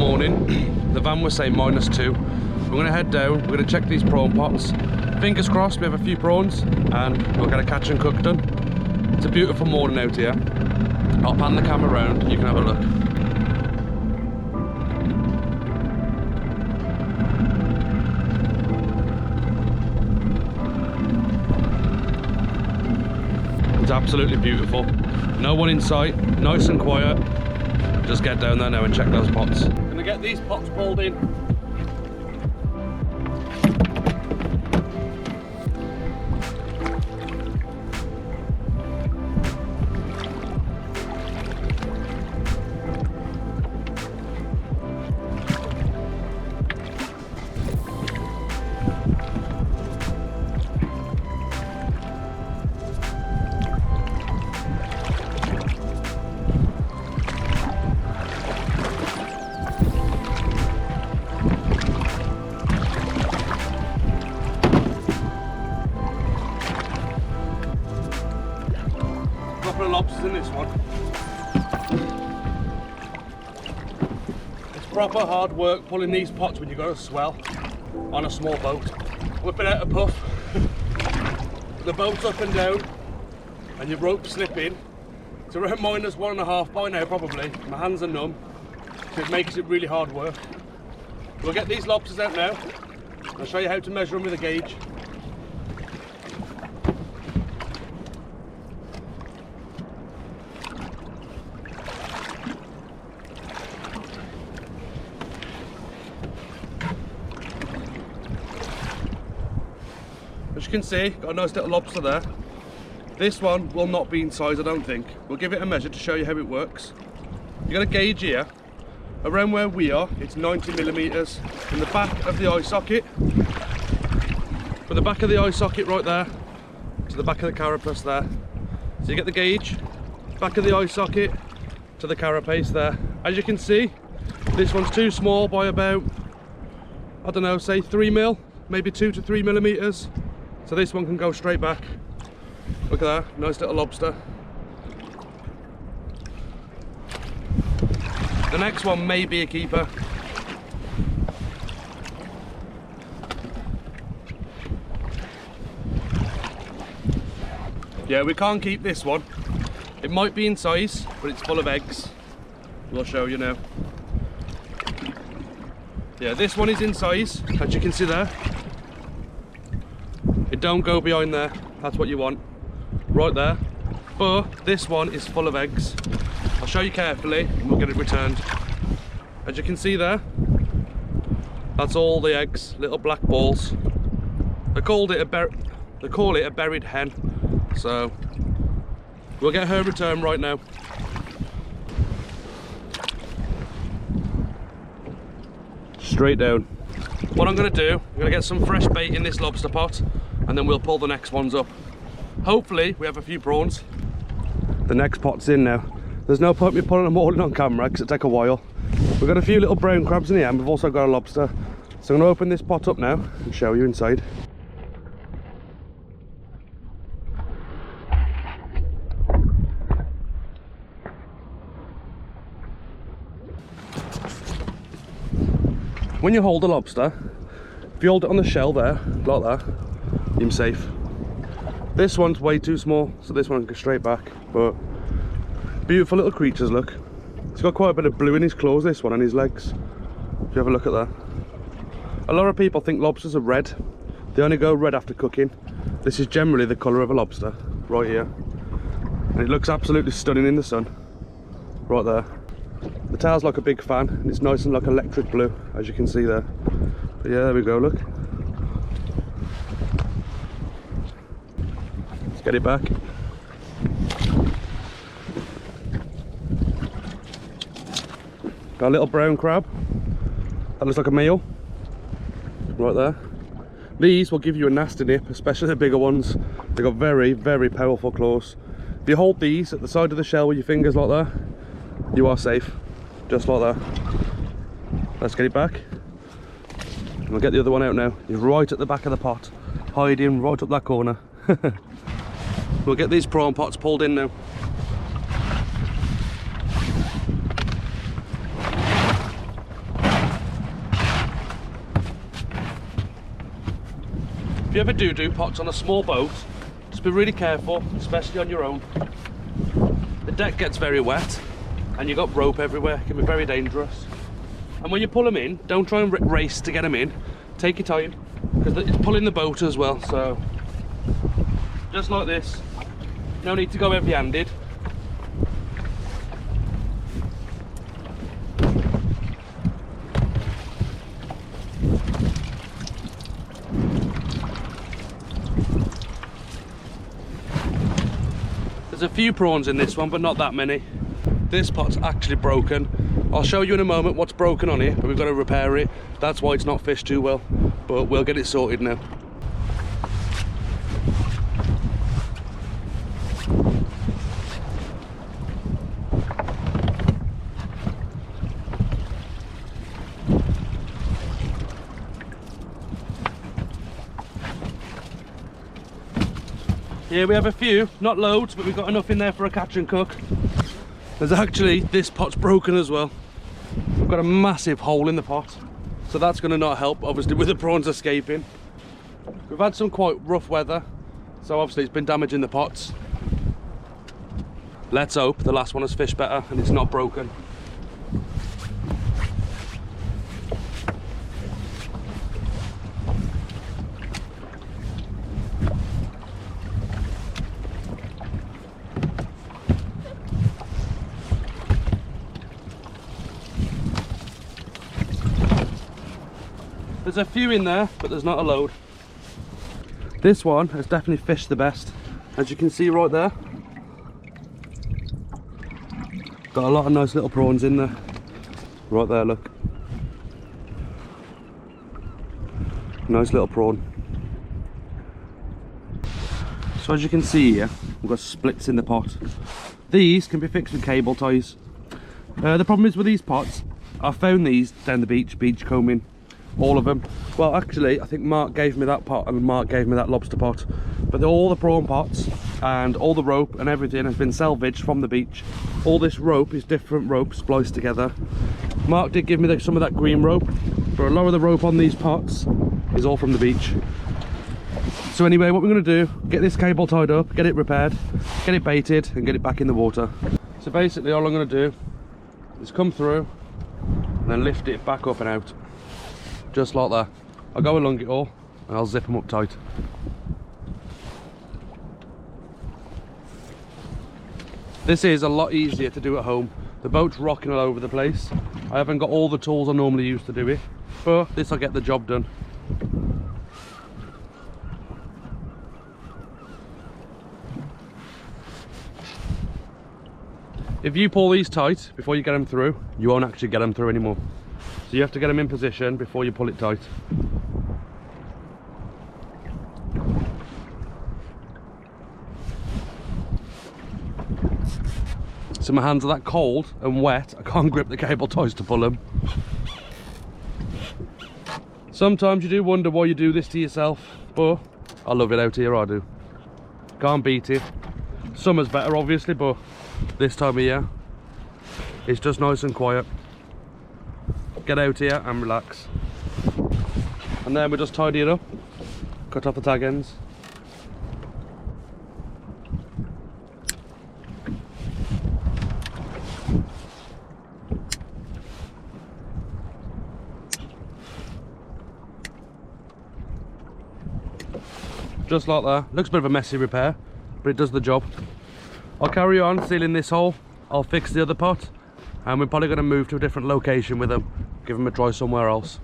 morning. The van was saying -2. We're going to head down, we're going to check these prawn pots. Fingers crossed we have a few prawns and we'll get a catch and cook done. It's a beautiful morning out here. I'll pan the camera around, you can have a look. It's absolutely beautiful. No one in sight, nice and quiet. Just get down there now and check those pots. Gonna get these pots pulled in. Couple of lobsters in this one. It's proper hard work pulling these pots when you've got a swell on a small boat. Whipping out a puff, the boat's up and down and your rope's slipping. It's around -1.5 by now probably. My hands are numb, so it makes it really hard work. We'll get these lobsters out now. I'll show you how to measure them with a gauge. As you can see, got a nice little lobster there. This one will not be in size, I don't think. We'll give it a measure to show you how it works. You got a gauge here. Around where we are, it's 90mm. In the back of the eye socket, from the back of the eye socket right there to the back of the carapace there. So you get the gauge, back of the eye socket to the carapace there. As you can see, this one's too small by about, I don't know, say 3mm, maybe 2 to 3mm. So this one can go straight back. Look at that, nice little lobster. The next one may be a keeper. Yeah, we can't keep this one. It might be in size, but it's full of eggs. We'll show you now. Yeah, this one is in size, as you can see there. It don't go behind there, that's what you want. Right there. But this one is full of eggs. I'll show you carefully and we'll get it returned. As you can see there, that's all the eggs, little black balls. They call it a buried hen. So we'll get her returned right now. Straight down. What I'm going to do, I'm going to get some fresh bait in this lobster pot and then we'll pull the next ones up. Hopefully we have a few prawns. The next pot's in now. There's no point me pulling them all in on camera because it'll take a while. We've got a few little brown crabs in here and we've also got a lobster. So I'm going to open this pot up now and show you inside. When you hold a lobster, if you hold it on the shell there, like that, you're safe. This one's way too small, so this one can go straight back. But beautiful little creatures, look. He's got quite a bit of blue in his claws, this one, and his legs. If you have a look at that. A lot of people think lobsters are red. They only go red after cooking. This is generally the colour of a lobster, right here. And it looks absolutely stunning in the sun. Right there. The tail's like a big fan, and it's nice and like electric blue, as you can see there. But yeah, there we go, look. Let's get it back. Got a little brown crab. That looks like a male. Right there. These will give you a nasty nip, especially the bigger ones. They've got very, very powerful claws. If you hold these at the side of the shell with your fingers like that, you are safe. Just like that. Let's get it back. And we'll get the other one out now. You're right at the back of the pot, hiding right up that corner. We'll get these prawn pots pulled in now. If you ever do pots on a small boat, just be really careful, especially on your own. The deck gets very wet and you've got rope everywhere. It can be very dangerous. And when you pull them in, don't try and race to get them in. Take your time, because it's pulling the boat as well. So just like this, no need to go heavy-handed. There's a few prawns in this one, but not that many. This pot's actually broken. I'll show you in a moment what's broken on it, but we've got to repair it. That's why it's not fished too well, but we'll get it sorted now. Here we have a few, not loads, but we've got enough in there for a catch and cook. There's actually, this pot's broken as well. We've got a massive hole in the pot, so that's going to not help, obviously, with the prawns escaping. We've had some quite rough weather, so obviously it's been damaging the pots. Let's hope the last one has fished better and it's not broken. There's a few in there, but there's not a load. This one has definitely fished the best. As you can see right there, got a lot of nice little prawns in there. Right there, look. Nice little prawn. So as you can see here, we've got splits in the pot. These can be fixed with cable ties. The problem is with these pots, I found these down the beach combing. All of them. Well, actually, I think Mark gave me that pot and Mark gave me that lobster pot. But all the prawn pots and all the rope and everything has been salvaged from the beach. All this rope is different ropes spliced together. Mark did give me some of that green rope, but a lot of the rope on these pots is all from the beach. So anyway, what we're going to do, get this cable tied up, get it repaired, get it baited and get it back in the water. So basically all I'm going to do is come through and then lift it back up and out. Just like that. I'll go along it all and I'll zip them up tight. This is a lot easier to do at home. The boat's rocking all over the place. I haven't got all the tools I normally use to do it, but this will get the job done. If you pull these tight before you get them through, you won't actually get them through anymore. So you have to get them in position before you pull it tight. So my hands are that cold and wet, I can't grip the cable ties to pull them. Sometimes you do wonder why you do this to yourself, but I love it out here, I do. Can't beat it. Summer's better obviously, but this time of year, it's just nice and quiet. Get out here and relax. And then we just tidy it up, cut off the tag ends. Just like that. Looks a bit of a messy repair, but it does the job. I'll carry on sealing this hole, I'll fix the other pot, and we're probably going to move to a different location with them, give them a try somewhere else.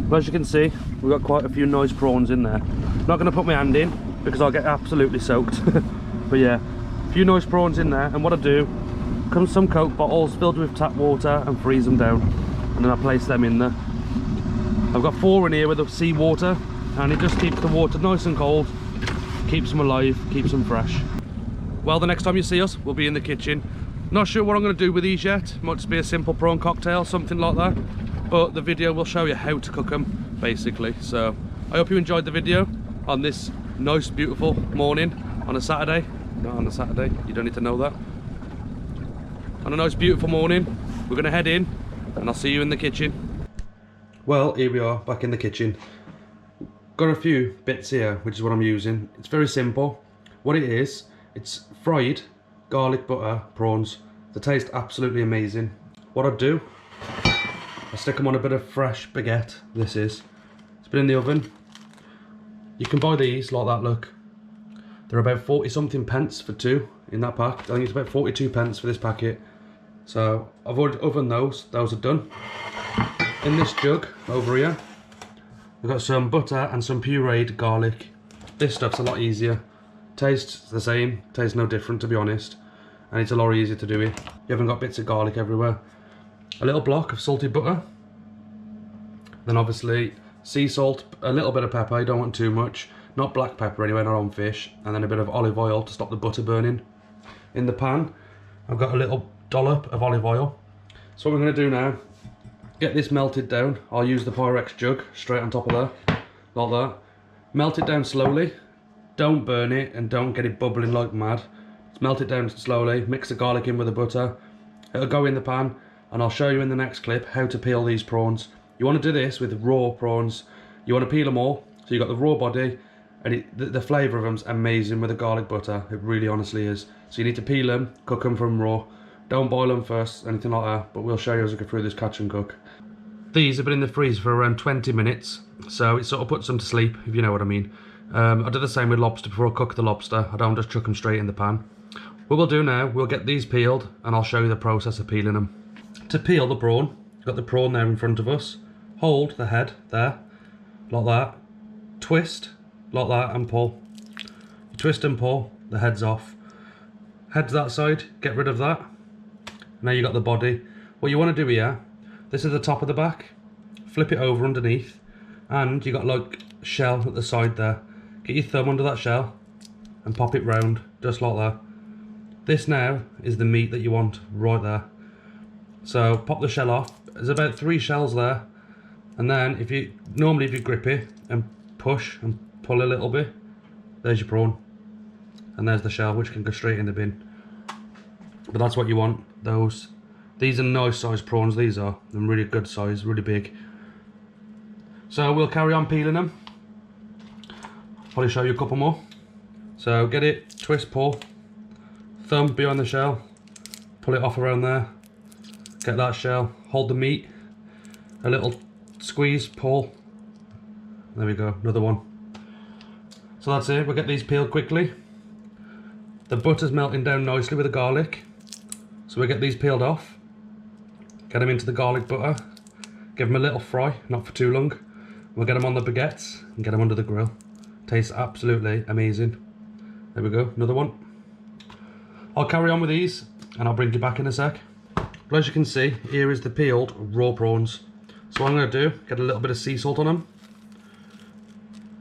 But as you can see, we've got quite a few nice prawns in there. Not going to put my hand in because I'll get absolutely soaked. But yeah, a few nice prawns in there. And what I do, comes some Coke bottles filled with tap water and freeze them down. And then I place them in there. I've got 4 in here with the sea water, and it just keeps the water nice and cold, keeps them alive, keeps them fresh. Well, the next time you see us, we'll be in the kitchen. Not sure what I'm going to do with these yet. Might just be a simple prawn cocktail, something like that. But the video will show you how to cook them, basically. So I hope you enjoyed the video on this nice, beautiful morning on a Saturday. Not on a Saturday, you don't need to know that. On a nice, beautiful morning, we're going to head in, and I'll see you in the kitchen. Well, here we are, back in the kitchen. Got a few bits here, which is what I'm using. It's very simple. What it is, it's fried garlic butter prawns. They taste absolutely amazing. What I do, I stick them on a bit of fresh baguette. This is. It's been in the oven. You can buy these like that, look. They're about 40 something pence for 2 in that pack. I think it's about 42 pence for this packet. So I've already ovened those. Those are done. In this jug over here, we've got some butter and some pureed garlic. This stuff's a lot easier. Tastes the same, tastes no different, to be honest. And it's a lot easier to do it. You haven't got bits of garlic everywhere. A little block of salted butter. Then obviously sea salt, a little bit of pepper, you don't want too much. Not black pepper anyway, not on fish. And then a bit of olive oil to stop the butter burning. In the pan, I've got a little dollop of olive oil. So what we're going to do now, get this melted down. I'll use the Pyrex jug straight on top of there, like that. Melt it down slowly. Don't burn it and don't get it bubbling like mad. Just melt it down slowly, mix the garlic in with the butter. It'll go in the pan, and I'll show you in the next clip how to peel these prawns. You want to do this with raw prawns. You want to peel them all, so you've got the raw body, and the flavour of them's amazing with the garlic butter. It really honestly is. So you need to peel them, cook them from raw. Don't boil them first, anything like that, but we'll show you as we go through this catch and cook. These have been in the freezer for around 20 minutes, so it sort of puts them to sleep, if you know what I mean. I do the same with lobster before I cook the lobster. I don't just chuck them straight in the pan. What we'll do now, we'll get these peeled, and I'll show you the process of peeling them. To peel the prawn, got the prawn there in front of us. Hold the head there, like that. Twist, like that, and pull. You twist and pull, the head's off. Head to that side, get rid of that. Now you got the body. What you want to do here, this is the top of the back. Flip it over underneath, and you got like shell at the side there. Get your thumb under that shell and pop it round, just like that. This now is the meat that you want right there. So pop the shell off. There's about 3 shells there, and then if you grip it and push and pull a little bit, there's your prawn, and there's the shell, which can go straight in the bin. But that's what you want. These are nice sized prawns. These are really good size, really big. So we'll carry on peeling them. Probably show you a couple more. So get it, twist, pull, thumb behind the shell, pull it off around there, get that shell, hold the meat, a little squeeze, pull, there we go, another one. So that's it, we'll get these peeled quickly. The butter's melting down nicely with the garlic, so we'll get these peeled off, get them into the garlic butter, give them a little fry, not for too long. We'll get them on the baguettes and get them under the grill. Tastes absolutely amazing. There we go, another one. I'll carry on with these and I'll bring you back in a sec. But as you can see, here is the peeled raw prawns. So what I'm going to do, get a little bit of sea salt on them.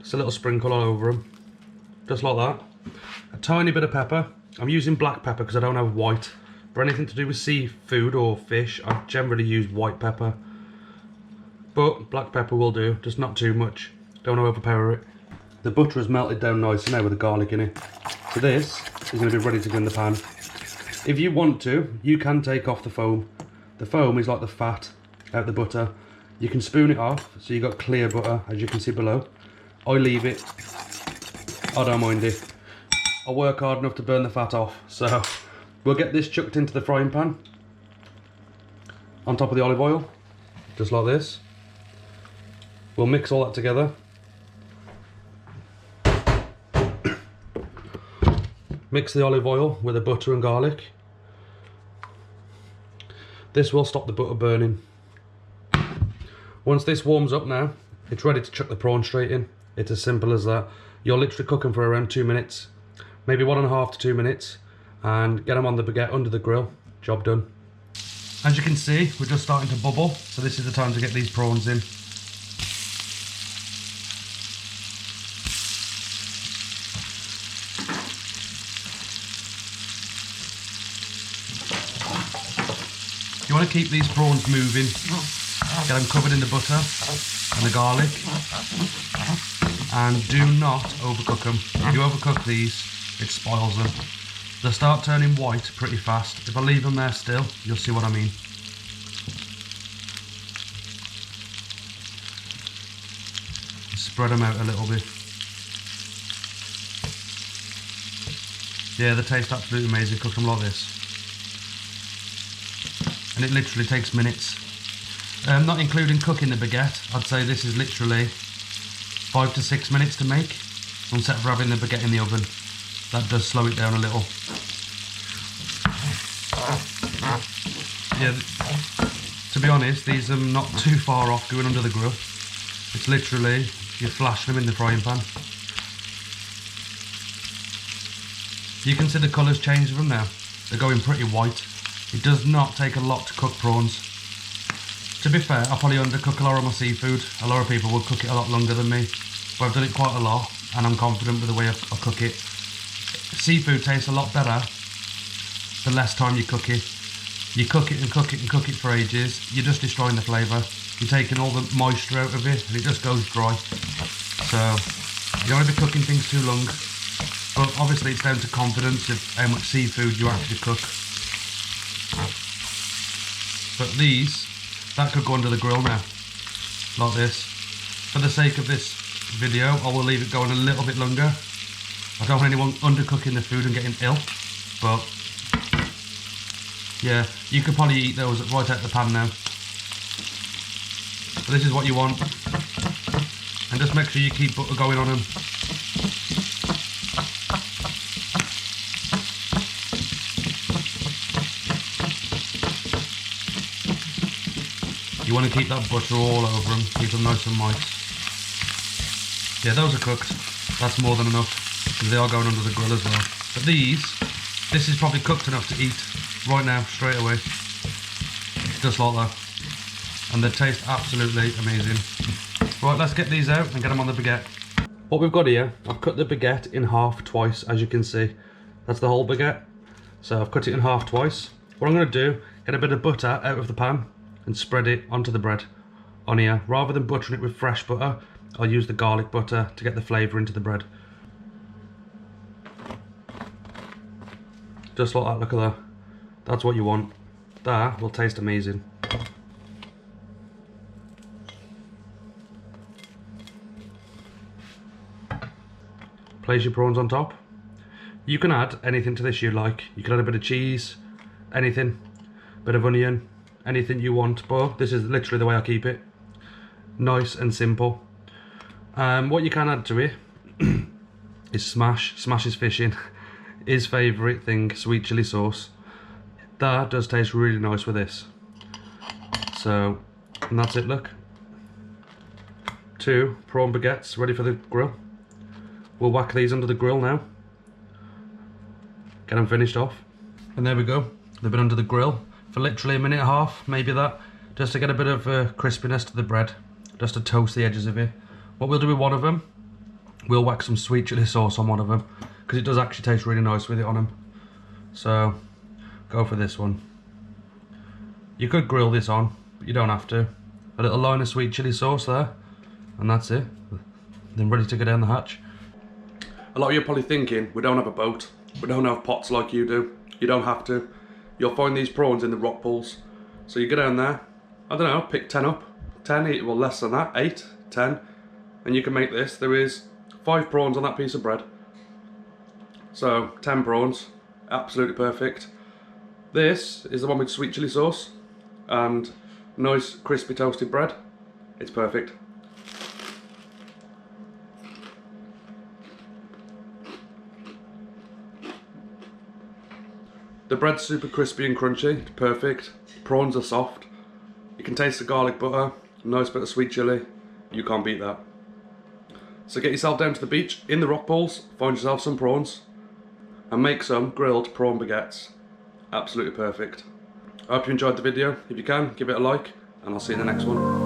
Just a little sprinkle all over them. Just like that. A tiny bit of pepper. I'm using black pepper because I don't have white. For anything to do with seafood or fish, I generally use white pepper. But black pepper will do, just not too much. Don't want to overpower it. The butter has melted down nicely now with the garlic in it. So this is going to be ready to go in the pan. If you want to, you can take off the foam. The foam is like the fat out the butter. You can spoon it off, so you've got clear butter, as you can see below. I leave it. I don't mind it. I work hard enough to burn the fat off. So we'll get this chucked into the frying pan on top of the olive oil, just like this. We'll mix all that together. Mix the olive oil with the butter and garlic. This will stop the butter burning. Once this warms up now, It's ready to chuck the prawn straight in. It's as simple as that. You'll literally cook them for around 2 minutes, maybe 1.5 to 2 minutes, and get them on the baguette under the grill. Job done. As you can see, we're just starting to bubble, so this is the time to get these prawns in. You want to keep these prawns moving, get them covered in the butter and the garlic, and do not overcook them. If you overcook these, it spoils them. They'll start turning white pretty fast. If I leave them there still, you'll see what I mean. Spread them out a little bit. Yeah, they taste absolutely amazing. Cook them like this. And it literally takes minutes. Not including cooking the baguette, I'd say this is literally 5 to 6 minutes to make, instead of having the baguette in the oven. That does slow it down a little. Yeah, to be honest, these are not too far off going under the grill. It's literally, you flash them in the frying pan. You can see the colours change of them now. They're going pretty white. It does not take a lot to cook prawns. To be fair, I probably undercook a lot of my seafood. A lot of people will cook it a lot longer than me, but I've done it quite a lot, and I'm confident with the way I cook it. Seafood tastes a lot better the less time you cook it. You cook it and cook it and cook it for ages, you're just destroying the flavour. You're taking all the moisture out of it, and it just goes dry. So, you don't want to be cooking things too long, but obviously it's down to confidence of how much seafood you actually cook. But these, that could go under the grill now, like this. For the sake of this video, I will leave it going a little bit longer. I don't want anyone undercooking the food and getting ill, but yeah, you could probably eat those right out the pan now. But this is what you want, and just make sure you keep butter going on them. You want to keep that butter all over them, keep them nice and moist. Yeah, those are cooked. That's more than enough, because they are going under the grill as well. But this is probably cooked enough to eat right now, straight away. Just like that. And they taste absolutely amazing. Right, let's get these out and get them on the baguette. What we've got here, I've cut the baguette in half twice, as you can see. That's the whole baguette. So I've cut it in half twice. What I'm going to do, get a bit of butter out of the pan and spread it onto the bread on here. Rather than buttering it with fresh butter, I'll use the garlic butter to get the flavour into the bread. Just like that, look at that. That's what you want. That will taste amazing. Place your prawns on top. You can add anything to this you like. You can add a bit of cheese, anything, bit of onion, anything you want, but this is literally the way I keep it. Nice and simple. What you can add to it is Smash's fishing, his favourite thing, sweet chilli sauce. That does taste really nice with this. So, and that's it, look. 2 prawn baguettes ready for the grill. We'll whack these under the grill now. Get them finished off. And there we go. They've been under the grill for literally 1.5 minutes, maybe that, just to get a bit of crispiness to the bread, just to toast the edges of it. What we'll do with one of them, we'll whack some sweet chilli sauce on one of them, because it does actually taste really nice with it on them. So, go for this one. You could grill this on, but you don't have to. A little line of sweet chilli sauce there, and that's it. Then ready to go down the hatch. A lot of you are probably thinking, we don't have a boat, we don't have pots like you do. You don't have to. You'll find these prawns in the rock pools. So you go down there, I don't know, pick 10 up. 10, well less than that, 8, 10. And you can make this. There is 5 prawns on that piece of bread. So 10 prawns, absolutely perfect. This is the one with sweet chilli sauce and nice crispy toasted bread. It's perfect. The bread's super crispy and crunchy, it's perfect. Prawns are soft. You can taste the garlic butter, nice bit of sweet chilli. You can't beat that. So get yourself down to the beach in the rock pools, find yourself some prawns, and make some grilled prawn baguettes. Absolutely perfect. I hope you enjoyed the video. If you can, give it a like, and I'll see you in the next one.